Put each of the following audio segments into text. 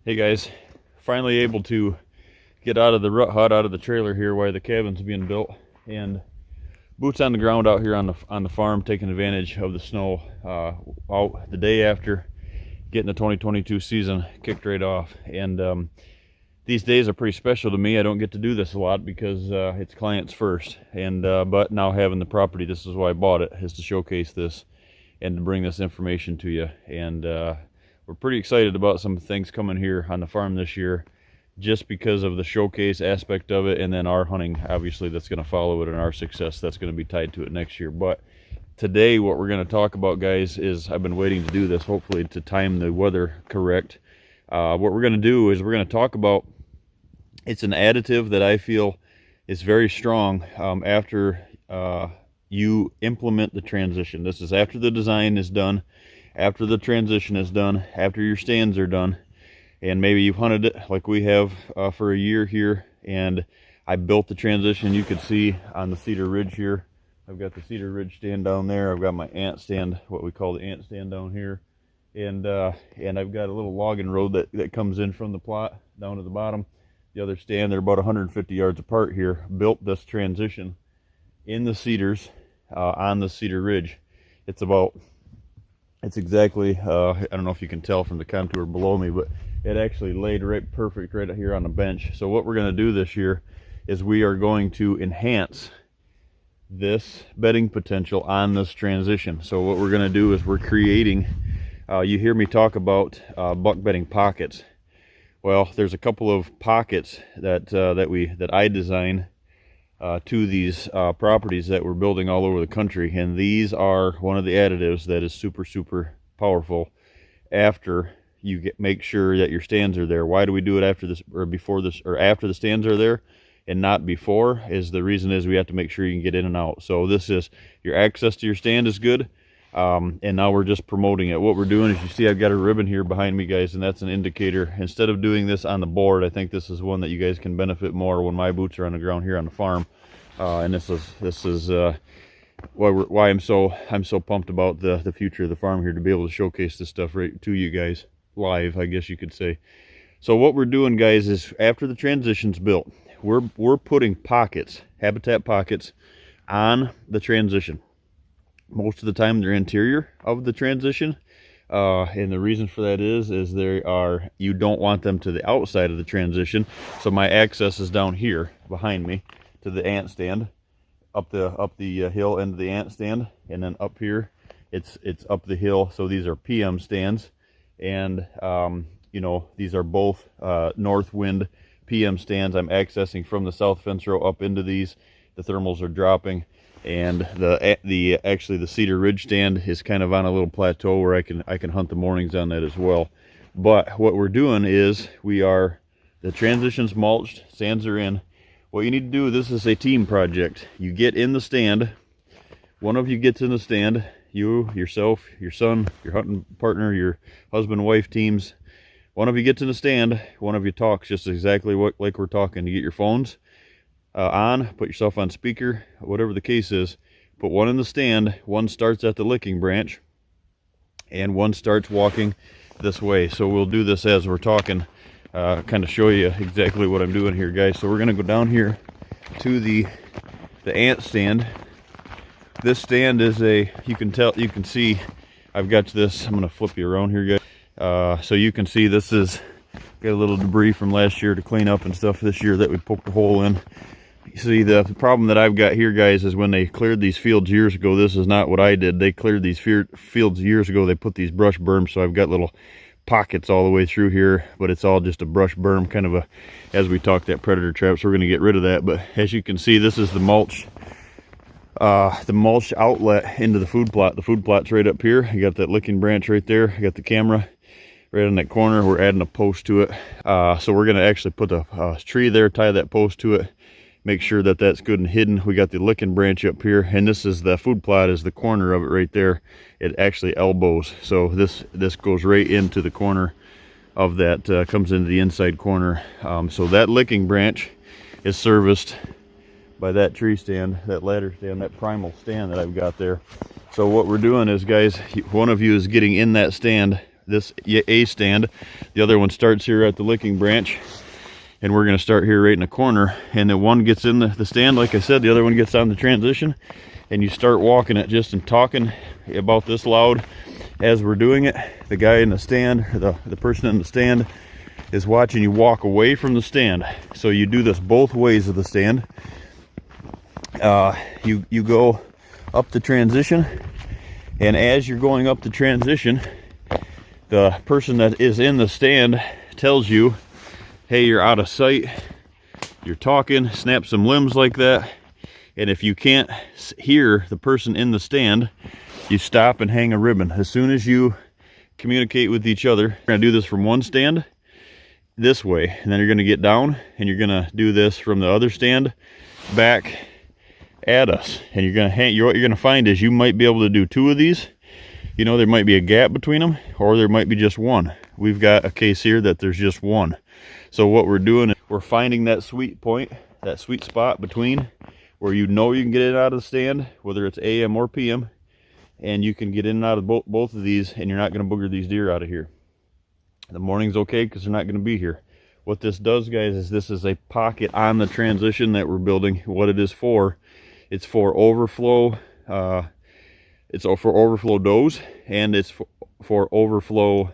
Hey guys, finally able to get out of the rut hut, out of the trailer here while the cabin's being built, and boots on the ground out here on the farm, taking advantage of the snow out the day after getting the 2022 season kicked right off. And these days are pretty special to me. I don't get to do this a lot because it's clients first, and but now having the property, this is why I bought it, is to showcase this and to bring this information to you. And we're pretty excited about some things coming here on the farm this year, just because of the showcase aspect of it, and then our hunting, obviously, that's going to follow it, and our success that's going to be tied to it next year. But today, what we're going to talk about, guys, is I've been waiting to do this, hopefully to time the weather correct. What we're going to do is we're going to talk about, it's an additive that I feel is very strong after you implement the transition. This is after the design is done, after the transition is done, after your stands are done, and maybe you've hunted it like we have for a year here, and I built the transition. You could see on the Cedar Ridge here, I've got the Cedar Ridge stand down there, I've got my ant stand, what we call the ant stand down here, and I've got a little logging road that comes in from the plot down to the bottom. The other stand, they're about 150 yards apart here. Built this transition in the cedars on the Cedar Ridge. It's exactly, I don't know if you can tell from the contour below me, but it actually laid right perfect right here on the bench. So what we're going to do this year is we are going to enhance this bedding potential on this transition. So what we're going to do is we're creating, you hear me talk about buck bedding pockets. Well, there's a couple of pockets that I design to these properties that we're building all over the country, and these are one of the additives that is super powerful after you make sure that your stands are there. Why do we do it after this, or before this, or after the stands are there and not before? Is the reason is we have to make sure you can get in and out. So this is, your access to your stand is good, and now we're just promoting it. What we're doing is, you see I've got a ribbon here behind me, guys, and that's an indicator. Instead of doing this on the board, I think this is one that you guys can benefit more when my boots are on the ground here on the farm. And this is why I'm so pumped about the future of the farm here, to be able to showcase this stuff right to you guys live, I guess you could say. So what we're doing, guys, is after the transition's built, we're putting pockets, habitat pockets, on the transition. Most of the time they're interior of the transition, and the reason for that is you don't want them to the outside of the transition. So my access is down here behind me to the ant stand, up the hill into the ant stand, and then up here it's up the hill. So these are PM stands, and you know, these are both north wind PM stands. I'm accessing from the south fence row up into these. The thermals are dropping, and actually the Cedar Ridge stand is kind of on a little plateau where I can hunt the mornings on that as well. But what we're doing is the transition's mulched, stands are in. What you need to do, this is a team project. You get in the stand, one of you gets in the stand, you, yourself, your son, your hunting partner, your husband, wife teams. One of you gets in the stand, one of you talks just exactly like we're talking. You get your phones on, put yourself on speaker, whatever the case is. Put one in the stand, one starts at the licking branch, and one starts walking this way. So we'll do this as we're talking, kind of show you exactly what I'm doing here, guys. So we're going to go down here to the ant stand. This stand is you can see I've got this. I'm going to flip you around here, guys. So you can see this is got a little debris from last year to clean up and stuff this year that we poked a hole in. You see, the problem that I've got here, guys, is when they cleared these fields years ago, this is not what I did. They cleared these fields years ago. They put these brush berms, so I've got little pockets all the way through here, but it's all just a brush berm, kind of as we talk, that predator trap. So we're going to get rid of that. But as you can see, this is the mulch outlet into the food plot. The food plot's right up here. You got that licking branch right there. I got the camera right in that corner. We're adding a post to it. So we're going to actually put a tree there, tie that post to it, make sure that that's good and hidden. We got the licking branch up here, and this is the food plot, is the corner of it right there. It actually elbows, so this goes right into the corner of that, comes into the inside corner. So that licking branch is serviced by that tree stand, that ladder stand, that primal stand that I've got there. So what we're doing is, guys, one of you is getting in that stand this A stand. The other one starts here at the licking branch, and we're going to start here right in the corner. And then one gets in the stand, like I said, the other one gets on the transition, and you start walking it just and talking about this loud as we're doing it. The guy in the stand, or the person in the stand, is watching you walk away from the stand. So you do this both ways of the stand. You go up the transition, and as you're going up the transition, the person that is in the stand tells you, hey, you're out of sight, you're talking, snap some limbs like that. And if you can't hear the person in the stand, you stop and hang a ribbon. As soon as you communicate with each other, we're gonna do this from one stand this way, and then you're gonna get down and you're gonna do this from the other stand back at us. And you're gonna hang, what you're gonna find is you might be able to do two of these. You know, there might be a gap between them, or there might be just one. We've got a case here that there's just one. So what we're doing is we're finding that sweet point, that sweet spot between where you know you can get in and out of the stand, whether it's AM or PM, and you can get in and out of both of these, and you're not going to booger these deer out of here. The morning's okay because they're not going to be here. What this does, guys, is this is a pocket on the transition that we're building. What it is for, it's for overflow. It's for overflow does, and it's for overflow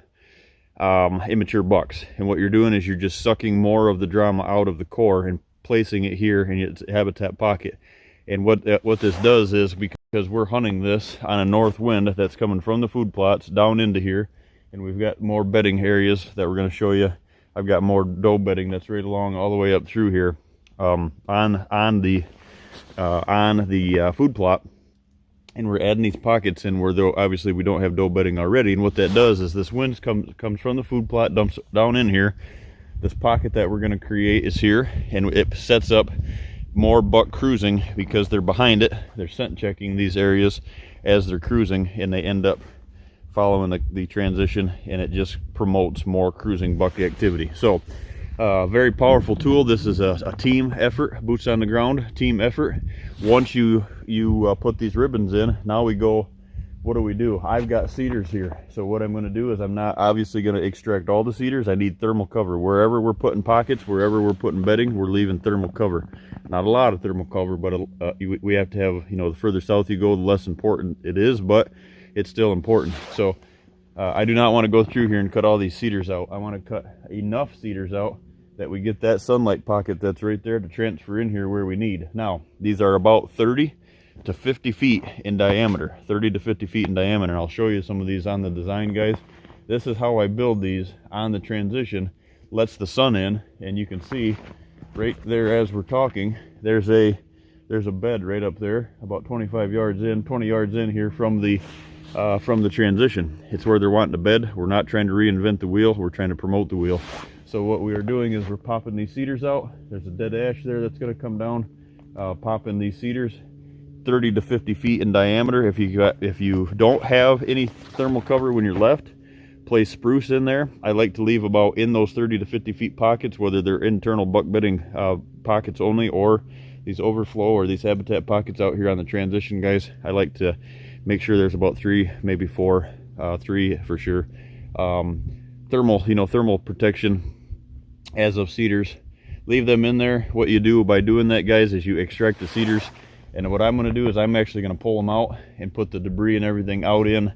immature bucks. And what you're doing is you're just sucking more of the drama out of the core and placing it here in its habitat pocket. And what this does is, because we're hunting this on a north wind that's coming from the food plots down into here, and we've got more bedding areas that we're going to show you. I've got more doe bedding that's right along all the way up through here on the food plot. And we're adding these pockets in where, though, obviously we don't have doe bedding already. And what that does is this wind comes from the food plot, dumps down in here. This pocket that we're going to create is here, and it sets up more buck cruising because they're behind it. They're scent checking these areas as they're cruising, and they end up following the transition, and it just promotes more cruising buck activity. So very powerful tool. This is a team effort, boots on the ground team effort. Once you put these ribbons in, now we go, what do? I've got cedars here. So what I'm going to do is, I'm not obviously going to extract all the cedars. I need thermal cover. Wherever we're putting pockets, wherever we're putting bedding, we're leaving thermal cover. Not a lot of thermal cover, but we have to have, you know, the further south you go, the less important it is, but it's still important. So I do not want to go through here and cut all these cedars out. I want to cut enough cedars out that we get that sunlight pocket that's right there to transfer in here where we need. Now, these are about 30 to 50 feet in diameter, 30 to 50 feet in diameter. I'll show you some of these on the design, guys. This is how I build these on the transition. Lets the sun in, and you can see right there as we're talking, there's a bed right up there, about 25 yards in, 20 yards in here from the transition. It's where they're wanting to bed. We're not trying to reinvent the wheel, we're trying to promote the wheel. So what we are doing is we're popping these cedars out. There's a dead ash there that's going to come down. Popping these cedars 30 to 50 feet in diameter. If you don't have any thermal cover when you're left, place spruce in there. I like to leave about in those 30 to 50 feet pockets, whether they're internal buck bedding pockets only, or these overflow or these habitat pockets out here on the transition, guys. I like to make sure there's about 3, maybe 4, 3 for sure. Thermal protection as of cedars. Leave them in there. What you do by doing that, guys, is you extract the cedars, and what I'm going to do is I'm actually going to pull them out and put the debris and everything out in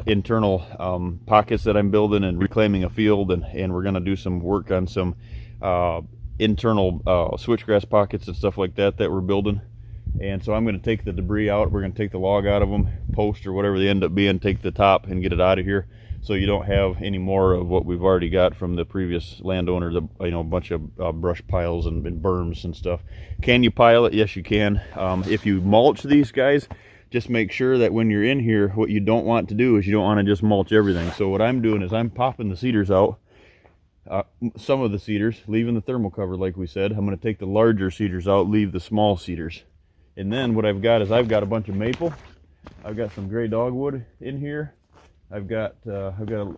internal pockets that I'm building and reclaiming a field, and we're going to do some work on some internal switchgrass pockets and stuff like that we're building. And so I'm going to take the debris out. We're going to take the log out of them, post or whatever they end up being, take the top and get it out of here, so you don't have any more of what we've already got from the previous landowner, a bunch of brush piles and berms and stuff. Can you pile it? Yes, you can. If you mulch these, guys, just make sure that when you're in here, what you don't want to do is you don't want to just mulch everything. So what I'm doing is I'm popping the cedars out, some of the cedars, leaving the thermal cover like we said. I'm going to take the larger cedars out, leave the small cedars. And then what I've got is I've got a bunch of maple. I've got some gray dogwood in here. I've got a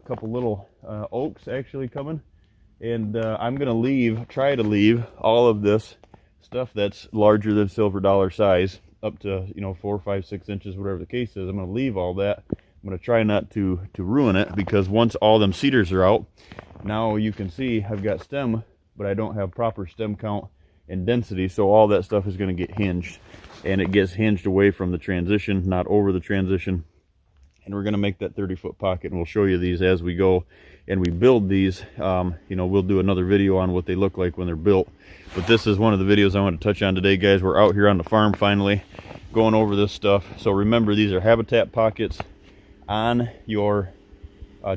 couple little oaks actually coming, and I'm gonna try to leave all of this stuff that's larger than silver dollar size up to 4, 5, 6 inches, whatever the case is. I'm gonna leave all that. I'm going to try not to ruin it, because once all them cedars are out, now you can see I've got stem, but I don't have proper stem count and density, so all that stuff is going to get hinged, and it gets hinged away from the transition, not over the transition. And we're going to make that 30-foot pocket, and we'll show you these as we go and we build these. You know, we'll do another video on what they look like when they're built, but this is one of the videos I want to touch on today, guys. We're out here on the farm finally going over this stuff. So remember, these are habitat pockets on your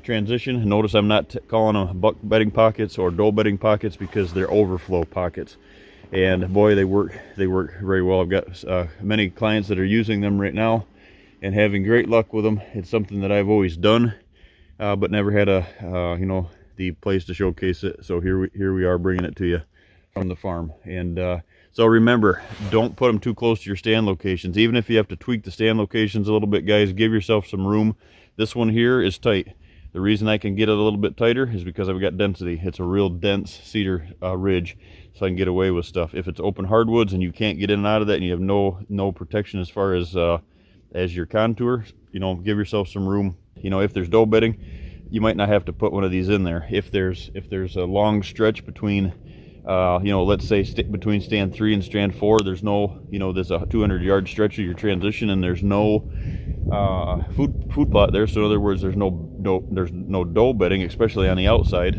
transition. Notice I'm not calling them buck bedding pockets or doe bedding pockets, because they're overflow pockets, and boy, they work very well. I've got many clients that are using them right now and having great luck with them. It's something that I've always done, but never had a you know, the place to showcase it. So here we are bringing it to you from the farm. And so remember, don't put them too close to your stand locations. Even if you have to tweak the stand locations a little bit, guys, give yourself some room. This one here is tight. The reason I can get it a little bit tighter is because I've got density. It's a real dense cedar ridge, so I can get away with stuff. If it's open hardwoods and you can't get in and out of that, and you have no protection as far as your contour, you know, give yourself some room. You know, if there's doe bedding, you might not have to put one of these in there. If there's a long stretch between you know, let's say between stand 3 and stand 4, there's no, you know, there's a 200-yard stretch of your transition, and there's no food plot there. So in other words, there's no doe bedding, especially on the outside.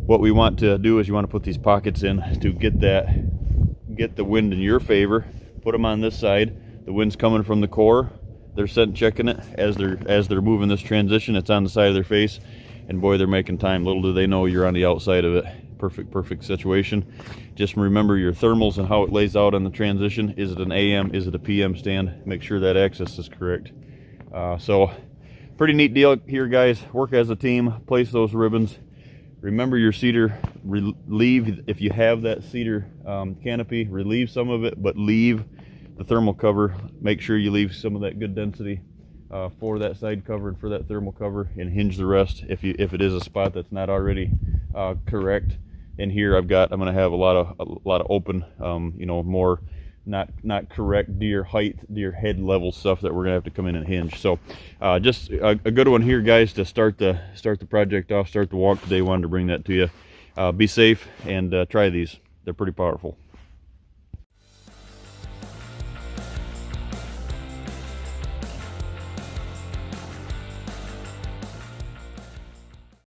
What we want to do is you want to put these pockets in to get the wind in your favor. Put them on this side. The wind's coming from the core. They're scent checking it as they're moving this transition. It's on the side of their face, and boy, they're making time. Little do they know you're on the outside of it. Perfect situation. Just remember your thermals and how it lays out on the transition. Is it an AM? Is it a PM stand? Make sure that axis is correct. So pretty neat deal here, guys. Work as a team. Place those ribbons. Remember your cedar. Relieve, if you have that cedar canopy, relieve some of it, but leave the thermal cover. Make sure you leave some of that good density for that side cover and for that thermal cover, and hinge the rest if it is a spot that's not already correct. And here I'm going to have a lot of open, you know, more not correct deer height, deer head level stuff that we're gonna have to come in and hinge. So just a good one here, guys, to start the project off, start the walk today. Wanted to bring that to you. Be safe and try these. They're pretty powerful.